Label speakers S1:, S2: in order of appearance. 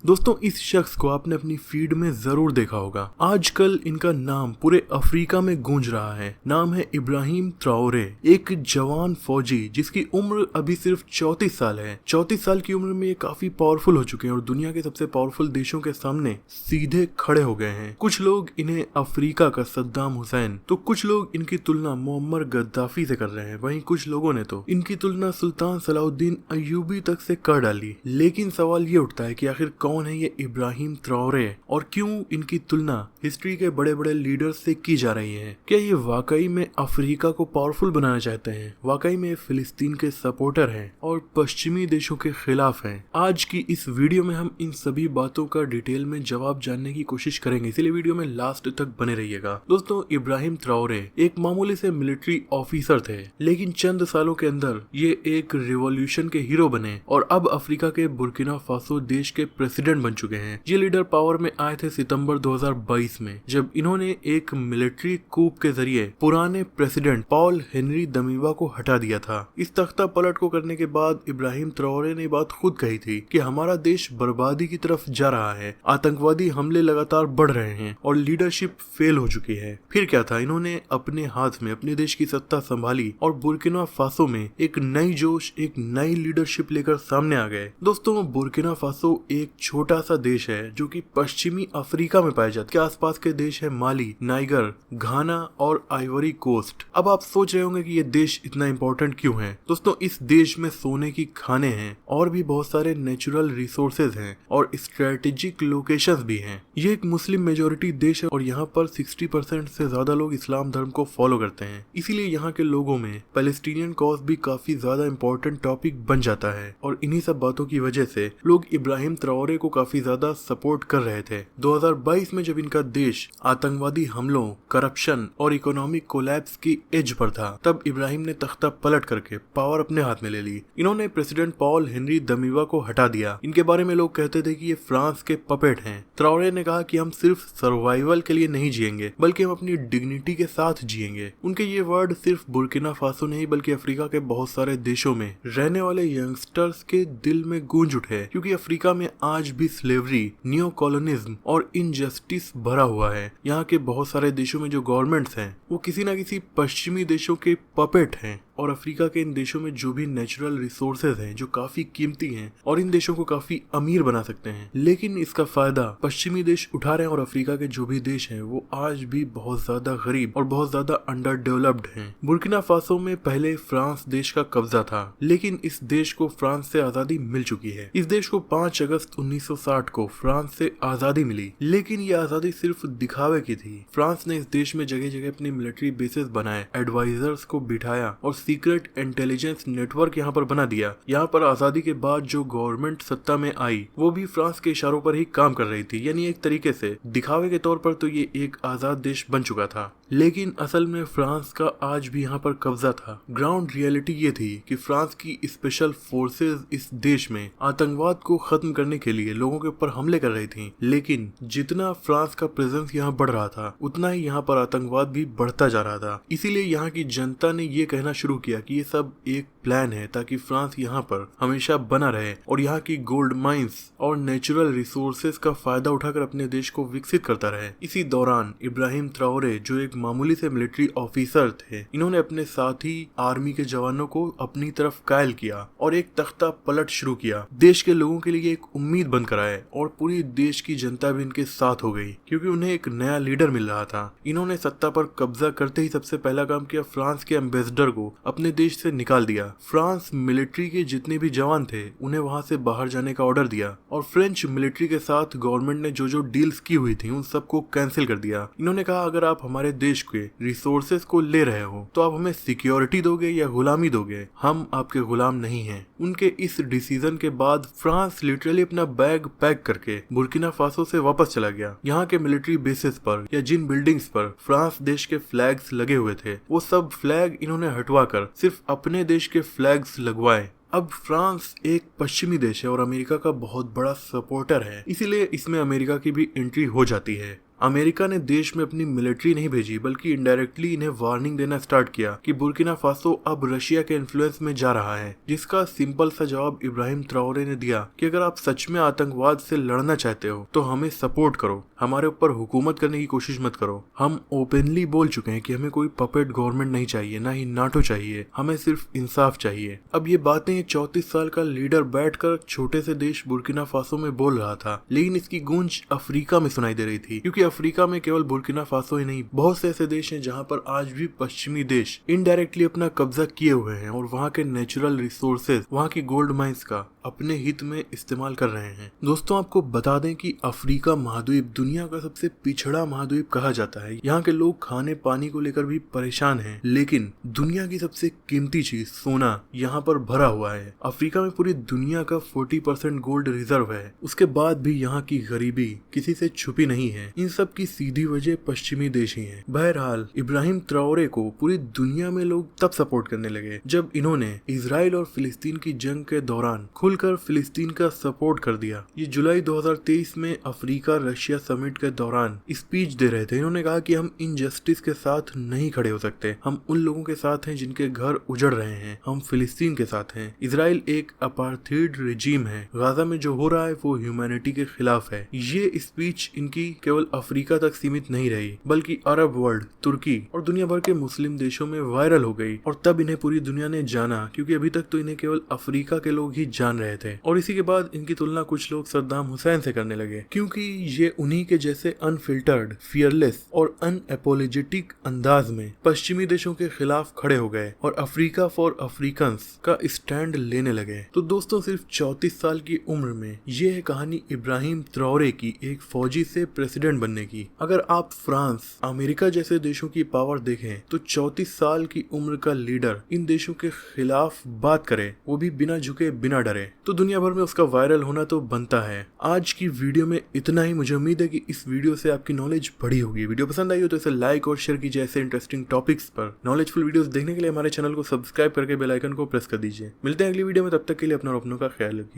S1: दोस्तों, इस शख्स को आपने अपनी फीड में जरूर देखा होगा। आजकल इनका नाम पूरे अफ्रीका में गूंज रहा है। नाम है इब्राहिम ट्राओरे, एक जवान फौजी जिसकी उम्र अभी सिर्फ 34 साल है। 34 साल की उम्र में ये काफी पावरफुल हो चुके हैं और दुनिया के सबसे पावरफुल देशों के सामने सीधे खड़े हो गए हैं। कुछ लोग इन्हें अफ्रीका का सद्दाम हुसैन, तो कुछ लोग इनकी तुलना मोहम्मद गद्दाफी से कर रहे हैं। वहीं कुछ लोगों ने तो इनकी तुलना सुल्तान सलाउद्दीन अय्यूबी तक से कर डाली। लेकिन सवाल ये उठता है कि आखिर कौन है ये इब्राहिम ट्राओरे और क्यों इनकी तुलना हिस्ट्री के बड़े बड़े लीडर्स से की जा रही है? क्या ये वाकई में अफ्रीका को पावरफुल बनाना चाहते हैं? वाकई में फिलिस्तीन के सपोर्टर हैं और पश्चिमी देशों के खिलाफ हैं? आज की इस वीडियो में हम इन सभी बातों का डिटेल में जवाब जानने की कोशिश करेंगे, इसलिए वीडियो में लास्ट तक बने रहिएगा। दोस्तों, इब्राहिम ट्राओरे एक मामूली से मिलिट्री ऑफिसर थे, लेकिन चंद सालों के अंदर ये एक रिवॉल्यूशन के हीरो बने और अब अफ्रीका के बुर्किना फासो देश के प्रेसिडेंट बन चुके हैं। ये लीडर पावर में आए थे सितंबर 2022 में, जब इन्होंने एक मिलिट्री कूप के जरिए पुराने प्रेसिडेंट पॉल हेनरी दमीबा को हटा दिया था। इस तख्ता पलट को करने के बाद इब्राहिम ट्राओरे ने बात खुद कही थी कि हमारा देश बर्बादी की तरफ जा रहा है, आतंकवादी हमले लगातार बढ़ रहे हैं और लीडरशिप फेल हो चुकी है। फिर क्या था, इन्होंने अपने हाथ में अपने देश की सत्ता संभाली और बुर्किना फासो में एक नई जोश, एक नई लीडरशिप लेकर सामने आ गए। दोस्तों, बुर्किना फासो एक छोटा सा देश है जो कि पश्चिमी अफ्रीका में पाया जाता है। आसपास के देश है माली, नाइगर, घाना और आइवरी कोस्ट। अब आप सोच रहे होंगे कि ये देश इतना इम्पोर्टेंट क्यों है। दोस्तों, इस देश में सोने की खाने हैं और भी बहुत सारे नेचुरल रिसोर्सेज हैं और स्ट्रेटेजिक लोकेशंस भी हैं। ये एक मुस्लिम मेजोरिटी देश है और यहाँ पर 60% से ज्यादा लोग इस्लाम धर्म को फॉलो करते हैं। इसीलिए यहाँ के लोगों में पैलेस्टीनियन कॉज भी काफी ज्यादा इम्पोर्टेंट टॉपिक बन जाता है और इन्हीं सब बातों की वजह से लोग इब्राहिम ट्राओरे को काफी ज्यादा सपोर्ट कर रहे थे। 2022 में जब इनका देश आतंकवादी हमलों, करप्शन और इकोनॉमिक कोलैप्स की एज पर था, तब इब्राहिम ने तख्ता पलट करके पावर अपने हाथ में ले ली। इन्होंने प्रेसिडेंट पॉल हेनरी दमीबा को हटा दिया। इनके बारे में लोग कहते थे कि ये फ्रांस के पपेट हैं। ट्राओरे ने कहा कि हम सिर्फ सर्वाइवल के लिए नहीं जिएंगे, बल्कि हम अपनी डिग्निटी के साथ जिएंगे। उनके ये वर्ड सिर्फ बुर्किना फासो नहीं बल्कि अफ्रीका के बहुत सारे देशों में रहने वाले यंगस्टर्स के दिल में गूंज उठे, क्योंकि अफ्रीका में आज भी स्लेवरी, नियो कॉलोनिज्म और इनजस्टिस भरा हुआ है। यहाँ के बहुत सारे देशों में जो गवर्नमेंट्स हैं वो किसी न किसी पश्चिमी देशों के पपेट हैं और अफ्रीका के इन देशों में जो भी नेचुरल रिसोर्सेज हैं जो काफी कीमती हैं और इन देशों को काफी अमीर बना सकते हैं, लेकिन इसका फायदा पश्चिमी देश उठा रहे हैं और अफ्रीका के जो भी देश हैं वो आज भी बहुत ज्यादा गरीब और बहुत ज्यादा अंडर डेवलप्ड हैं। बुर्किना फासो में पहले फ्रांस देश का कब्जा था, लेकिन इस देश को फ्रांस से आजादी मिल चुकी है। इस देश को 5 अगस्त 1960 को फ्रांस से आजादी मिली, लेकिन ये आजादी सिर्फ दिखावे की थी। फ्रांस ने इस देश में जगह जगह अपनी मिलिट्री बेसेस बनाए, एडवाइजर्स को बिठाया और सीक्रेट इंटेलिजेंस नेटवर्क यहाँ पर बना दिया। यहाँ पर आजादी के बाद जो गवर्नमेंट सत्ता में आई वो भी फ्रांस के इशारों पर ही काम कर रही थी, यानी एक तरीके से दिखावे के तौर पर तो ये एक आजाद देश बन चुका था, लेकिन असल में फ्रांस का आज भी यहाँ पर कब्जा था। ग्राउंड रियलिटी ये थी कि फ्रांस की स्पेशल फोर्सेज इस देश में आतंकवाद को खत्म करने के लिए लोगों के ऊपर हमले कर रही थी, लेकिन जितना फ्रांस का प्रेजेंस यहाँ बढ़ रहा था उतना ही यहाँ पर आतंकवाद भी बढ़ता जा रहा था। इसीलिए यहाँ की जनता ने ये कहना शुरू किया कि ये सब एक प्लान है ताकि फ्रांस यहाँ पर हमेशा बना रहे और यहाँ की गोल्ड माइंस और नेचुरल रिसोर्सेज का फायदा उठाकर अपने देश को विकसित करता रहे। इसी दौरान इब्राहिम ट्राओरे, जो एक मामूली से मिलिट्री ऑफिसर थे, इन्होंने अपने साथी आर्मी के जवानों को अपनी तरफ कायल किया और एक तख्ता पलट शुरू किया। देश के लोगों के लिए एक उम्मीद बनकर आए और पूरी देश की जनता भी इनके साथ हो गई, क्योंकि उन्हें एक नया लीडर मिल रहा था। इन्होंने सत्ता पर कब्जा करते ही सबसे पहला काम किया, फ्रांस के एम्बेसडर को अपने देश से निकाल दिया। फ्रांस मिलिट्री के जितने भी जवान थे उन्हें वहां से बाहर जाने का ऑर्डर दिया और फ्रेंच मिलिट्री के साथ गवर्नमेंट ने जो जो डील्स की हुई थी उन सबको कैंसिल कर दिया। इन्होंने कहा, अगर आप हमारे देश के रिसोर्सेज को ले रहे हो तो आप हमें सिक्योरिटी दोगे या गुलामी दोगे, हम आपके गुलाम नहीं हैं। उनके इस डिसीजन के बाद फ्रांस लिटरली अपना बैग पैक करके बुर्किना फासो से वापस चला गया। यहाँ के मिलिट्री बेसिस पर या जिन बिल्डिंग्स पर फ्रांस देश के फ्लैग्स लगे हुए थे वो सब फ्लैग इन्होंने हटवाकर सिर्फ अपने देश के फ्लैग्स लगवाए। अब फ्रांस एक पश्चिमी देश है और अमेरिका का बहुत बड़ा सपोर्टर है, इसीलिए इसमें अमेरिका की भी एंट्री हो जाती है। अमेरिका ने देश में अपनी मिलिट्री नहीं भेजी, बल्कि इनडायरेक्टली इन्हें वार्निंग देना स्टार्ट किया कि बुर्किना फासो अब रशिया के इन्फ्लुएंस में जा रहा है, जिसका सिंपल सा जवाब इब्राहिम ट्राओरे ने दिया कि अगर आप सच में आतंकवाद से लड़ना चाहते हो तो हमें सपोर्ट करो, हमारे ऊपर हुकूमत करने की कोशिश मत करो। हम ओपनली बोल चुके हैं कि हमें कोई पपेट गवर्नमेंट नहीं चाहिए, ना ही नाटो चाहिए, हमें सिर्फ इंसाफ चाहिए। अब ये बातें 34 साल का लीडर बैठकर छोटे से देश बुर्किना फासो में बोल रहा था, लेकिन इसकी गूंज अफ्रीका में सुनाई दे रही थी, क्योंकि अफ्रीका में केवल बुर्किना फासो ही नहीं, बहुत से ऐसे देश हैं जहां पर आज भी पश्चिमी देश इनडायरेक्टली अपना कब्जा किए हुए हैं और वहां के नेचुरल रिसोर्सेज, वहां की गोल्ड माइंस का अपने हित में इस्तेमाल कर रहे हैं। दोस्तों, आपको बता दें कि अफ्रीका महाद्वीप दुनिया का सबसे पिछड़ा महाद्वीप कहा जाता है। यहाँ के लोग खाने पानी को लेकर भी परेशान हैं, लेकिन दुनिया की सबसे कीमती चीज सोना यहाँ पर भरा हुआ है। अफ्रीका में पूरी दुनिया का 40% गोल्ड रिजर्व है। उसके बाद भी यहाँ की गरीबी किसी से छुपी नहीं है। इन सब की सीधी वजह पश्चिमी देश ही है। बहरहाल इब्राहिम ट्राओरे को पूरी दुनिया में लोग तब सपोर्ट करने लगे जब इन्होंने इजराइल और फिलिस्तीन की जंग के दौरान खुलकर फिलिस्तीन का सपोर्ट कर दिया। ये जुलाई 2023 में अफ्रीका रशिया समिट के दौरान स्पीच दे रहे थे। इन्होंने कहा कि हम इनजस्टिस के साथ नहीं खड़े हो सकते, हम उन लोगों के साथ हैं जिनके घर उजड़ रहे हैं, हम फिलिस्तीन के साथ हैं। इजराइल एक अपार्थाइड रिजीम है, गाजा में जो हो रहा है वो ह्यूमैनिटी के खिलाफ है। ये स्पीच इनकी केवल अफ्रीका तक सीमित नहीं रही, बल्कि अरब वर्ल्ड, तुर्की और दुनिया भर के मुस्लिम देशों में वायरल हो गई और तब इन्हें पूरी दुनिया ने जाना, क्योंकि अभी तक तो इन्हें केवल अफ्रीका के लोग ही जान रहे थे। और इसी के बाद इनकी तुलना कुछ लोग सद्दाम हुसैन से करने लगे, क्योंकि ये उन्हीं के जैसे अनफिल्टर्ड, फियरलेस और अनएपोलोजेटिक अंदाज में पश्चिमी देशों के खिलाफ खड़े हो गए और अफ्रीका फॉर अफ्रीकन्स का स्टैंड लेने लगे। तो दोस्तों, सिर्फ 34 साल की उम्र में ये है कहानी इब्राहिम ट्राओरे की, एक फौजी से प्रेसिडेंट बनने की। अगर आप फ्रांस, अमेरिका जैसे देशों की पावर देखें तो 34 साल की उम्र का लीडर इन देशों के खिलाफ बात करे, वो भी बिना झुके बिना डरे, तो दुनिया भर में उसका वायरल होना तो बनता है। आज की वीडियो में इतना ही। मुझे उम्मीद है कि इस वीडियो से आपकी नॉलेज बढ़ी होगी। वीडियो पसंद आई हो तो इसे लाइक और शेयर कीजिए। ऐसे इंटरेस्टिंग टॉपिक्स पर नॉलेजफुल वीडियोस देखने के लिए हमारे चैनल को सब्सक्राइब करके बेल आइकन को प्रेस कर दीजिए। मिलते हैं अगली वीडियो में, तब तक के लिए अपना और अपनों का ख्याल रखिए।